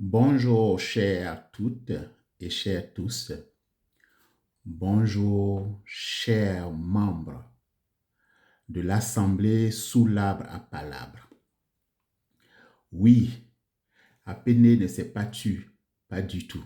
Bonjour, chères toutes et chers tous. Bonjour, chers membres de l'Assemblée sous l'arbre à palabres. Oui, Apéné ne s'est pas tu, pas du tout.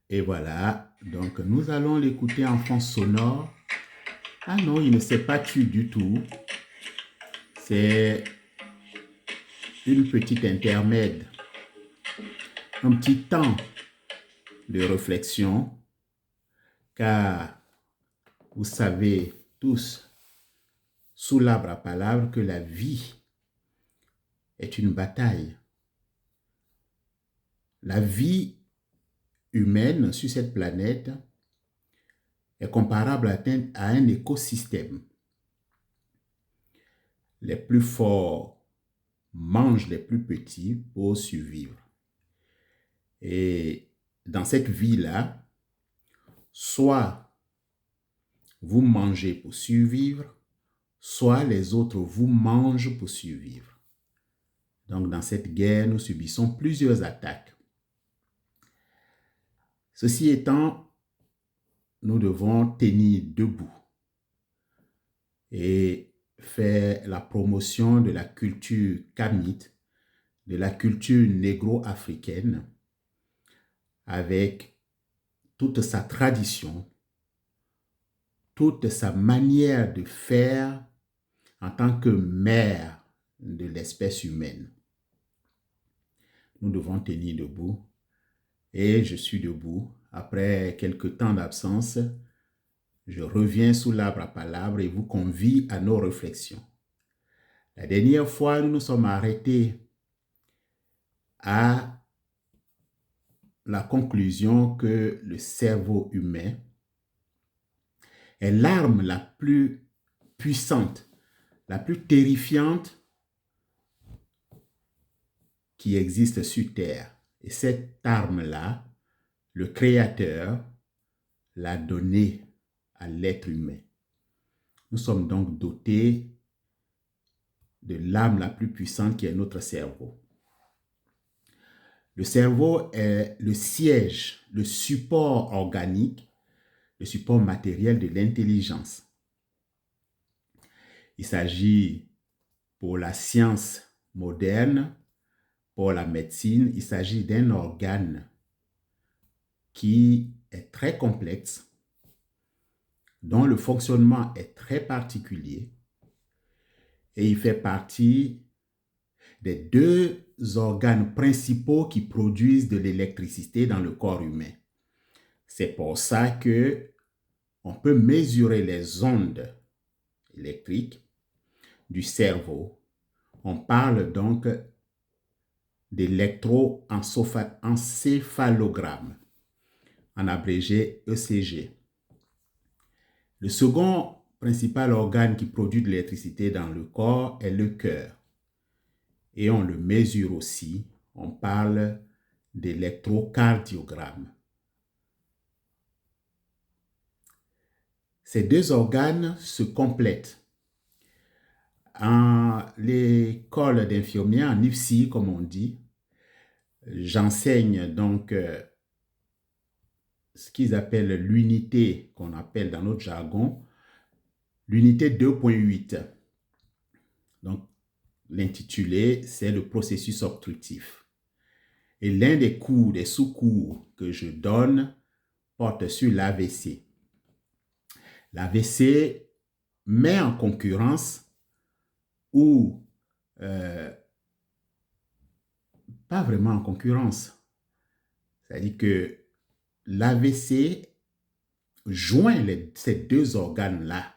Et voilà, donc nous allons l'écouter en fond sonore. Ah non, il ne s'est pas tu du tout. C'est une petite intermède, un petit temps de réflexion, car vous savez tous, sous l'arbre à palabres, que la vie est une bataille. La vie humaine sur cette planète est comparable à un écosystème. Les plus forts mangent les plus petits pour survivre. Et dans cette vie-là, soit vous mangez pour survivre, soit les autres vous mangent pour survivre. Donc dans cette guerre, nous subissons plusieurs attaques. Ceci étant, nous devons tenir debout et faire la promotion de la culture kamite, de la culture négro-africaine, avec toute sa tradition, toute sa manière de faire en tant que mère de l'espèce humaine. Nous devons tenir debout et je suis debout. Après quelques temps d'absence, je reviens sous l'arbre à palabres et vous convie à nos réflexions. La dernière fois, nous nous sommes arrêtés à la conclusion que le cerveau humain est l'arme la plus puissante, la plus terrifiante qui existe sur Terre. Et cette arme-là, le Créateur l'a donnée à l'être humain. Nous sommes donc dotés de l'arme la plus puissante qui est notre cerveau. Le cerveau est le siège, le support organique, le support matériel de l'intelligence. Il s'agit pour la science moderne, pour la médecine, il s'agit d'un organe qui est très complexe, dont le fonctionnement est très particulier et il fait partie des deux organes principaux qui produisent de l'électricité dans le corps humain. C'est pour ça que on peut mesurer les ondes électriques du cerveau. On parle donc d'électroencéphalogramme, en abrégé ECG. Le second principal organe qui produit de l'électricité dans le corps est le cœur. Et on le mesure aussi, on parle d'électrocardiogramme. Ces deux organes se complètent. En l'école d'infirmière, en IFSI comme on dit, j'enseigne donc ce qu'ils appellent l'unité, qu'on appelle dans notre jargon, l'unité 2.8. Donc, l'intitulé, c'est le processus obstructif. Et l'un des cours, des sous-cours que je donne porte sur l'AVC. L'AVC met en concurrence ou pas vraiment en concurrence. C'est-à-dire que l'AVC joint ces deux organes-là,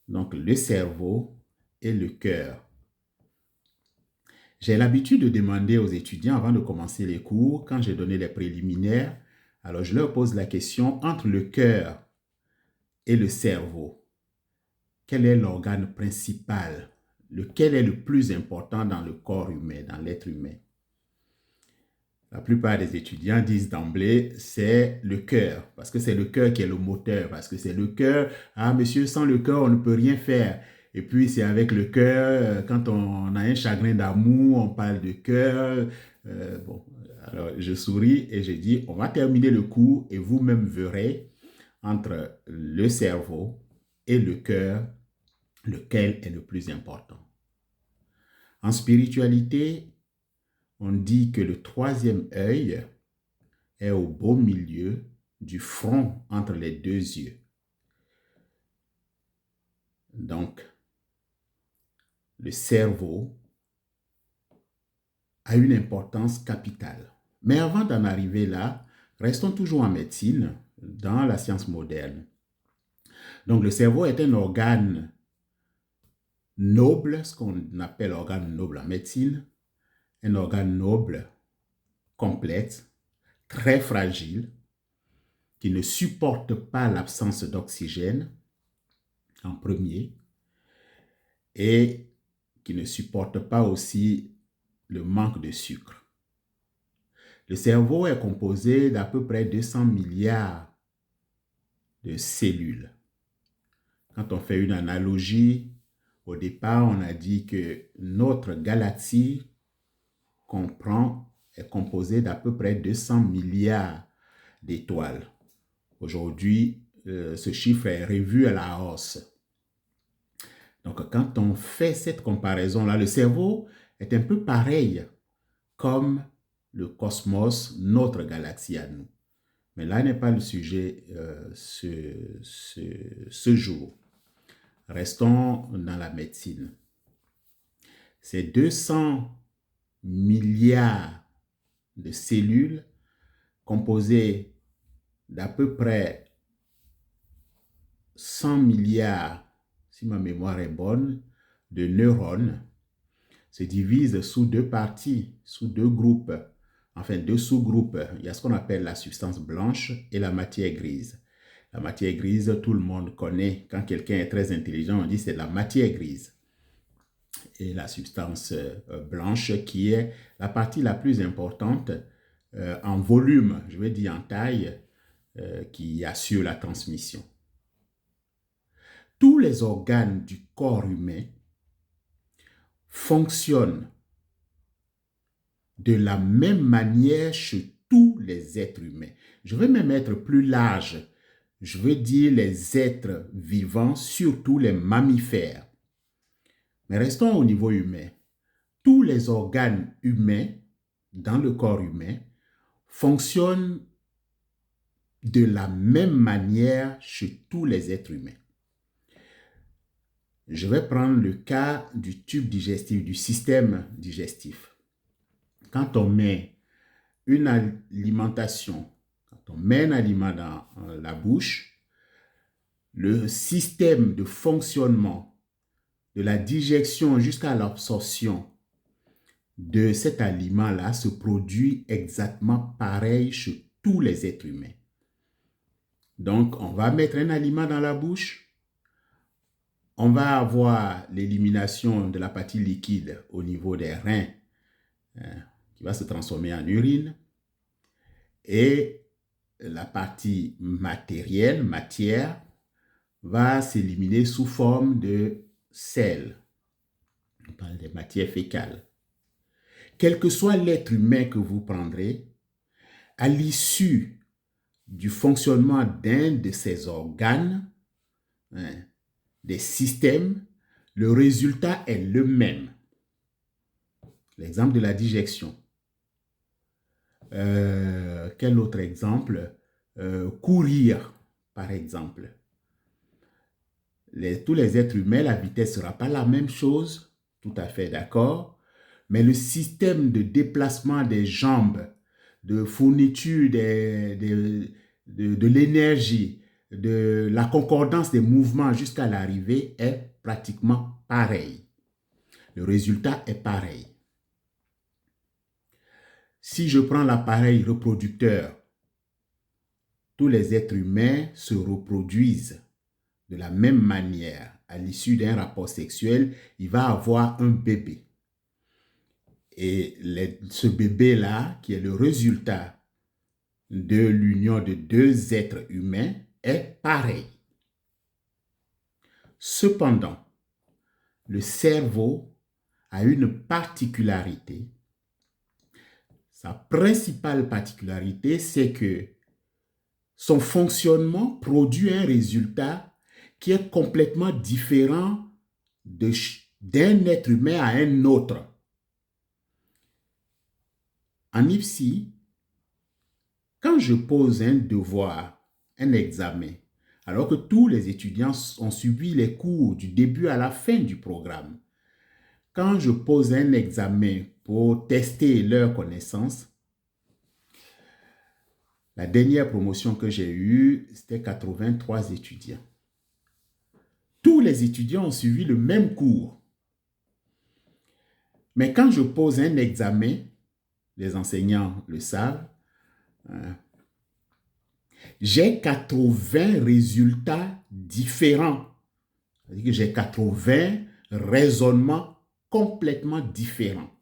donc le cerveau et le cœur. J'ai l'habitude de demander aux étudiants avant de commencer les cours, quand j'ai donné les préliminaires, alors je leur pose la question entre le cœur et le cerveau. Quel est l'organe principal? Lequel est le plus important dans le corps humain, dans l'être humain? La plupart des étudiants disent d'emblée, c'est le cœur, parce que c'est le cœur qui est le moteur, parce que c'est le cœur, ah monsieur, sans le cœur, on ne peut rien faire. Et puis c'est avec le cœur, quand on a un chagrin d'amour, on parle de cœur, Bon, alors je souris et je dis, on va terminer le cours et vous-même verrez entre le cerveau et le cœur, lequel est le plus important. En spiritualité, on dit que le troisième œil est au beau milieu du front entre les deux yeux. Donc, le cerveau a une importance capitale. Mais avant d'en arriver là, restons toujours en médecine, dans la science moderne. Donc, le cerveau est un organe noble, ce qu'on appelle organe noble en médecine, un organe noble, complexe, très fragile, qui ne supporte pas l'absence d'oxygène en premier et qui ne supporte pas aussi le manque de sucre. Le cerveau est composé d'à peu près 200 milliards de cellules. Quand on fait une analogie, au départ, on a dit que notre galaxie est composée d'à peu près 200 milliards d'étoiles. Aujourd'hui, ce chiffre est revu à la hausse. Donc, quand on fait cette comparaison-là, le cerveau est un peu pareil comme le cosmos, notre galaxie à nous. Mais là n'est pas le sujet ce jour. Restons dans la médecine. Ces 200 milliards de cellules composées d'à peu près 100 milliards, si ma mémoire est bonne, de neurones se divisent sous deux parties, sous deux groupes, enfin deux sous-groupes. Il y a ce qu'on appelle la substance blanche et la matière grise. La matière grise, tout le monde connaît. Quand quelqu'un est très intelligent, on dit c'est de la matière grise. Et la substance blanche qui est la partie la plus importante en volume, je vais dire en taille, qui assure la transmission. Tous les organes du corps humain fonctionnent de la même manière chez tous les êtres humains. Je vais même être plus large. Je veux dire les êtres vivants, surtout les mammifères. Mais restons au niveau humain. Tous les organes humains dans le corps humain fonctionnent de la même manière chez tous les êtres humains. Je vais prendre le cas du tube digestif, du système digestif. Quand on met une alimentation, quand on met un aliment dans la bouche, le système de fonctionnement de la digestion jusqu'à l'absorption de cet aliment-là se produit exactement pareil chez tous les êtres humains. Donc, on va mettre un aliment dans la bouche, on va avoir l'élimination de la partie liquide au niveau des reins, qui va se transformer en urine, et la partie matérielle, matière, va s'éliminer sous forme de sel. On parle des matières fécales. Quel que soit l'être humain que vous prendrez, à l'issue du fonctionnement d'un de ces organes, des systèmes, le résultat est le même. L'exemple de la digestion. Quel autre exemple? Courir, par exemple. Tous les êtres humains, la vitesse ne sera pas la même chose, tout à fait d'accord, mais le système de déplacement des jambes, de fourniture de l'énergie, de la concordance des mouvements jusqu'à l'arrivée est pratiquement pareil. Le résultat est pareil. Si je prends l'appareil reproducteur, tous les êtres humains se reproduisent de la même manière. À l'issue d'un rapport sexuel, il va avoir un bébé. Et ce bébé-là, qui est le résultat de l'union de deux êtres humains, est pareil. Cependant, le cerveau a une particularité. Sa principale particularité, c'est que son fonctionnement produit un résultat qui est complètement différent d'un être humain à un autre. En IPSI, quand je pose un devoir, un examen, alors que tous les étudiants ont suivi les cours du début à la fin du programme, quand je pose un examen pour tester leurs connaissances, la dernière promotion que j'ai eue, c'était 83 étudiants. Tous les étudiants ont suivi le même cours. Mais quand je pose un examen, les enseignants le savent, j'ai 80 résultats différents. C'est-à-dire que j'ai 80 raisonnements complètement différents.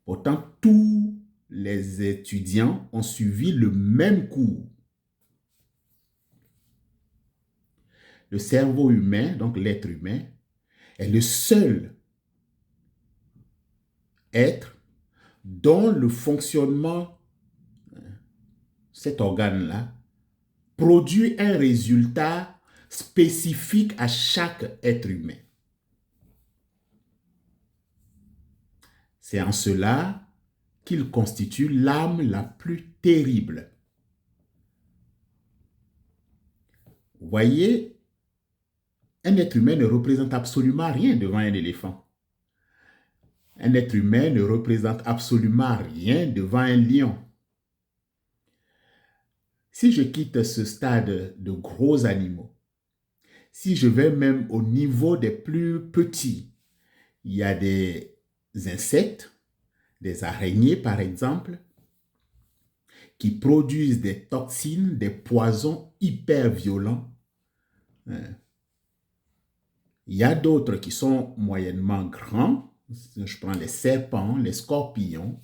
Pourtant, tous les étudiants ont suivi le même cours. Le cerveau humain, donc l'être humain, est le seul être dont le fonctionnement, cet organe-là, produit un résultat spécifique à chaque être humain. C'est en cela qu'il constitue l'âme la plus terrible. Vous voyez, un être humain ne représente absolument rien devant un éléphant. Un être humain ne représente absolument rien devant un lion. Si je quitte ce stade de gros animaux, si je vais même au niveau des plus petits, il y a des insectes, des araignées par exemple, qui produisent des toxines, des poisons hyper violents. Il y a d'autres qui sont moyennement grands. Je prends les serpents, les scorpions.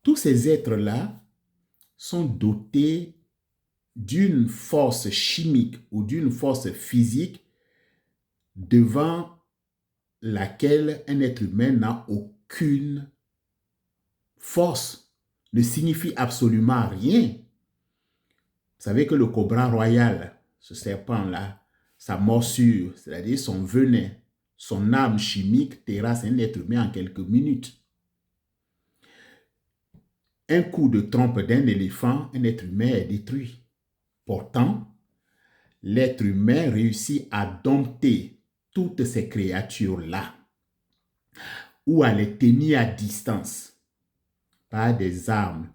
Tous ces êtres-là sont dotés d'une force chimique ou d'une force physique devant laquelle un être humain n'a aucune force, ne signifie absolument rien. Vous savez que le cobra royal, ce serpent-là, sa morsure, c'est-à-dire son venin, son âme chimique terrasse un être humain en quelques minutes. Un coup de trompe d'un éléphant, un être humain est détruit. Pourtant, l'être humain réussit à dompter toutes ces créatures-là ou à les tenir à distance par des armes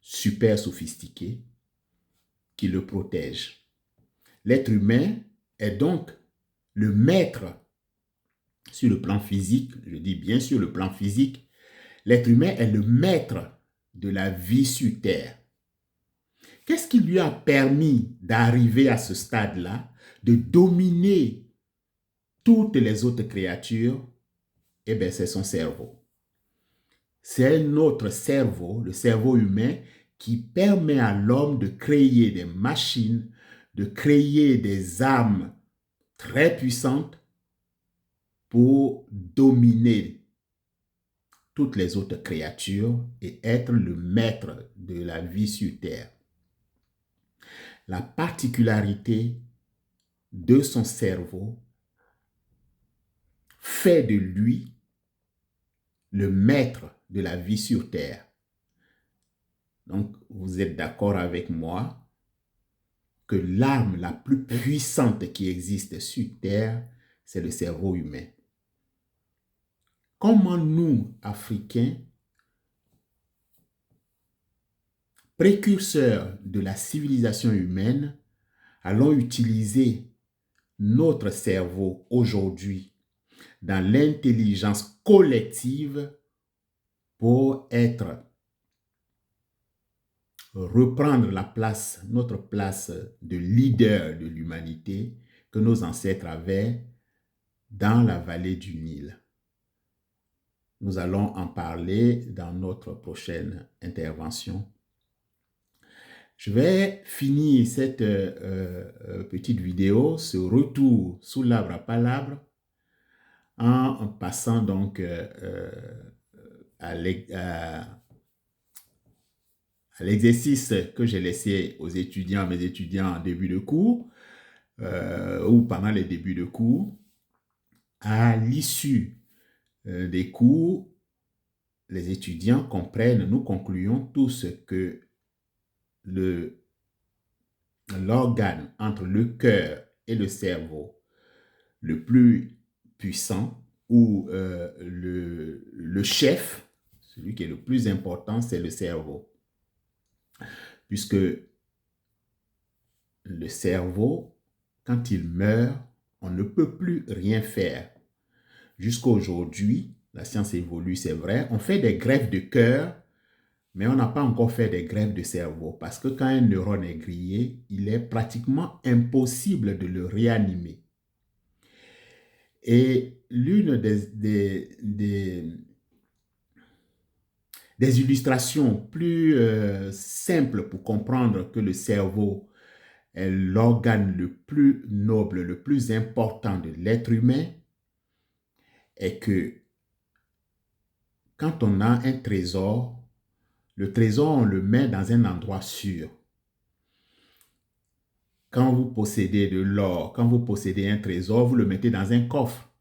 super sophistiquées qui le protègent. L'être humain est donc le maître sur le plan physique, je dis bien sur le plan physique, l'être humain est le maître de la vie sur Terre. Qu'est-ce qui lui a permis d'arriver à ce stade-là, de dominer toutes les autres créatures? Eh bien, c'est son cerveau. C'est notre cerveau, le cerveau humain, qui permet à l'homme de créer des machines, de créer des armes très puissantes pour dominer toutes les autres créatures et être le maître de la vie sur Terre. La particularité de son cerveau fait de lui le maître de la vie sur Terre. Donc, vous êtes d'accord avec moi que l'arme la plus puissante qui existe sur Terre, c'est le cerveau humain. Comment nous, Africains, précurseurs de la civilisation humaine, allons utiliser notre cerveau aujourd'hui dans l'intelligence collective pour reprendre la place, notre place de leader de l'humanité que nos ancêtres avaient dans la vallée du Nil. Nous allons en parler dans notre prochaine intervention. Je vais finir cette petite vidéo, ce retour sous l'arbre à palabres, en passant donc à l'exercice que j'ai laissé aux étudiants, mes étudiants en début de cours, ou pendant les débuts de cours. À l'issue des cours, les étudiants comprennent, nous concluons tous que l'organe entre le cœur et le cerveau le plus puissant, ou le chef, celui qui est le plus important, c'est le cerveau. Puisque le cerveau, quand il meurt, on ne peut plus rien faire. Jusqu'à aujourd'hui, la science évolue, c'est vrai, on fait des greffes de cœur, mais on n'a pas encore fait des greffes de cerveau, parce que quand un neurone est grillé, il est pratiquement impossible de le réanimer. Et l'une des illustrations plus simples pour comprendre que le cerveau est l'organe le plus noble, le plus important de l'être humain, est que quand on a un trésor, le trésor, on le met dans un endroit sûr. Quand vous possédez de l'or, quand vous possédez un trésor, vous le mettez dans un coffre.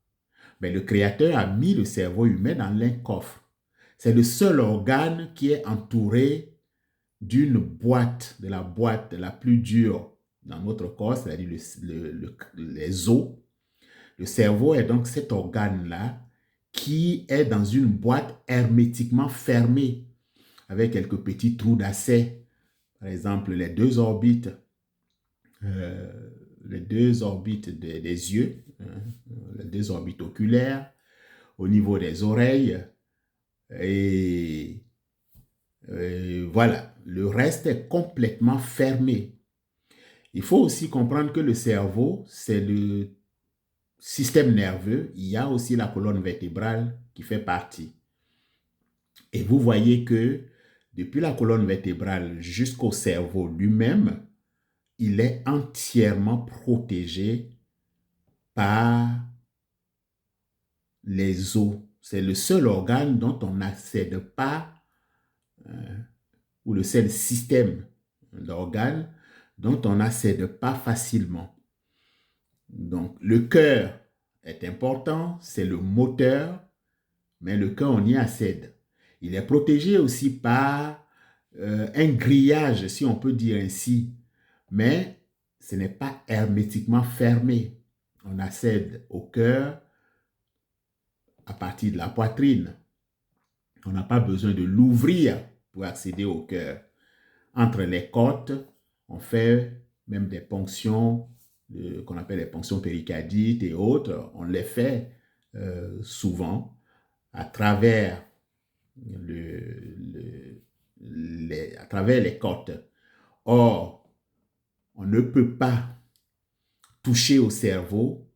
Mais le Créateur a mis le cerveau humain dans un coffre. C'est le seul organe qui est entouré d'une boîte, de la boîte la plus dure dans notre corps, c'est-à-dire les os. Le cerveau est donc cet organe-là qui est dans une boîte hermétiquement fermée avec quelques petits trous d'accès. Par exemple, les deux orbites des yeux, les deux orbites oculaires, au niveau des oreilles, et voilà, le reste est complètement fermé. Il faut aussi comprendre que le cerveau, c'est le système nerveux. Il y a aussi la colonne vertébrale qui fait partie. Et vous voyez que depuis la colonne vertébrale jusqu'au cerveau lui-même, il est entièrement protégé par les os. C'est le seul organe dont on n'accède pas, ou le seul système d'organes dont on n'accède pas facilement. Donc, le cœur est important, c'est le moteur, mais le cœur, on y accède. Il est protégé aussi par un grillage, si on peut dire ainsi, mais ce n'est pas hermétiquement fermé. On accède au cœur à partir de la poitrine. On n'a pas besoin de l'ouvrir pour accéder au cœur. Entre les côtes, on fait même des ponctions qu'on appelle les ponctions péricardites et autres. On les fait souvent à travers à travers les côtes. Or, on ne peut pas toucher au cerveau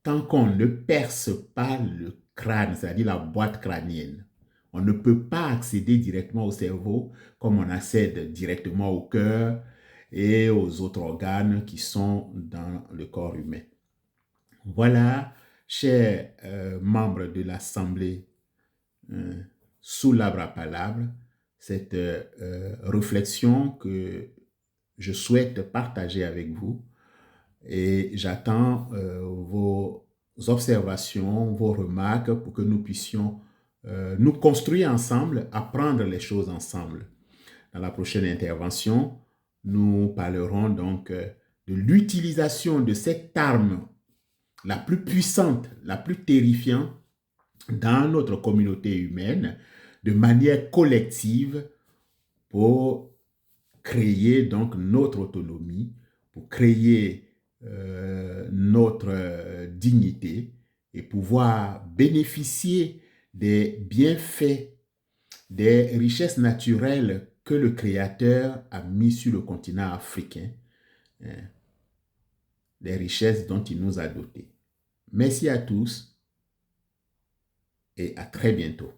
tant qu'on ne perce pas le crâne, c'est-à-dire la boîte crânienne. On ne peut pas accéder directement au cerveau comme on accède directement au cœur et aux autres organes qui sont dans le corps humain. Voilà, chers membres de l'Assemblée sous l'arbre à palabre, cette réflexion que je souhaite partager avec vous, et j'attends vos observations, vos remarques pour que nous puissions nous construire ensemble, apprendre les choses ensemble. Dans la prochaine intervention, nous parlerons donc de l'utilisation de cette arme la plus puissante, la plus terrifiante dans notre communauté humaine, de manière collective pour créer donc notre autonomie, pour créer notre dignité et pouvoir bénéficier des bienfaits, des richesses naturelles que le Créateur a mis sur le continent africain, des richesses dont il nous a dotés. Merci à tous et à très bientôt.